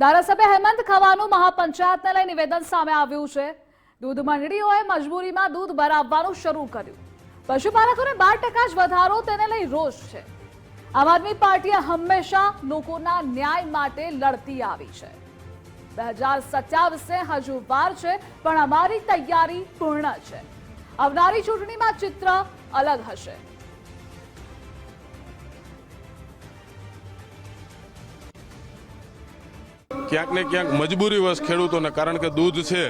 ધારાસભ્ય હેમંત ખવાનું મહાપંચાયતને લઈ નિવેદન સામે આવ્યું છે। દૂધ મંડળીઓએ મજબૂરીમાં દૂધ ભરાવવાનું શરૂ કર્યું। પશુપાલકોને 12% જ વધારો તેને લઈ રોષ છે। આમ આદમી પાર્ટીએ હંમેશા લોકોના ન્યાય માટે લડતી આવી છે। 2027 હજુ વાર છે, પણ અમારી તૈયારી પૂર્ણ છે। આવનારી ચૂંટણીમાં ચિત્ર અલગ હશે। ક્યાંક ને ક્યાંક મજબૂરીવશ ખેડૂતોને, કારણ કે દૂધ છે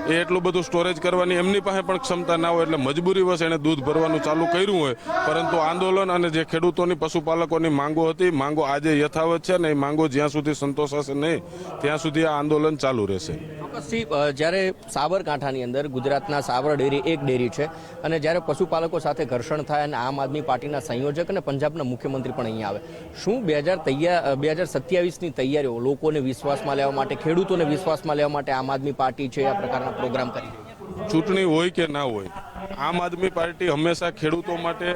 એ એટલું બધું સ્ટોરેજ કરવાની એમની પાસે પણ ક્ષમતા ના હોય, એટલે મજબૂરીવશ એને દૂધ ભરવાનું ચાલુ કર્યું હોય, પરંતુ આંદોલન અને જે ખેડૂતોની પશુપાલકોની માંગો હતી, માંગો આજે યથાવત છે ને એ માંગો જ્યાં સુધી સંતોષાશે નહીં ત્યાં સુધી આ આંદોલન ચાલુ રહેશે। ચોક્કસથી જ્યારે સાબરકાંઠાની અંદર ગુજરાતના સાબર ડેરી એક ડેરી છે, અને જ્યારે પશુપાલકો સાથે ઘર્ષણ થાય અને આમ આદમી પાર્ટીના સંયોજક અને પંજાબના મુખ્યમંત્રી પણ અહીંયા આવે, શું 2027ની તૈયારીઓ લોકોને વિશ્વાસમાં લેવા માટે, ખેડૂતોને વિશ્વાસમાં લેવા માટે આમ આદમી પાર્ટી છે આ પ્રકારના પ્રોગ્રામ કરી રહી છે? ચૂંટણી હોય કે ના હોય, આમ આદમી પાર્ટી હંમેશા ખેડૂતો માટે,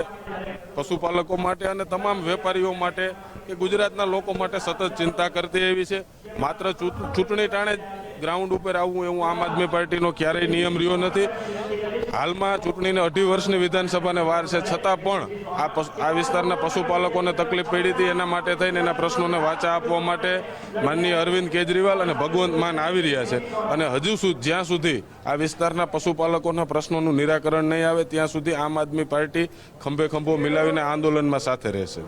પશુપાલકો માટે અને તમામ વેપારીઓ માટે કે ગુજરાતના લોકો માટે સતત ચિંતા કરતી એવી છે। માત્ર ચૂંટણી ટાણે ગ્રાઉન્ડ ઉપર આવવું એવું આમ આદમી પાર્ટીનો ક્યારેય નિયમ રહ્યો નથી। હાલમાં ચૂંટણીને 2.5 વર્ષની વિધાનસભાને વાર છે, છતાં પણ આ વિસ્તારના પશુપાલકોને તકલીફ પડી હતી, એના માટે થઈને એના પ્રશ્નોને વાચા આપવા માટે માનનીય અરવિંદ કેજરીવાલ અને ભગવંત માન આવી રહ્યા છે। અને હજુ જ્યાં સુધી આ વિસ્તારના પશુપાલકોના પ્રશ્નોનું નિરાકરણ નહીં આવે ત્યાં સુધી આમ આદમી પાર્ટી ખંભે ખંભો મિલાવીને આંદોલનમાં સાથે રહેશે।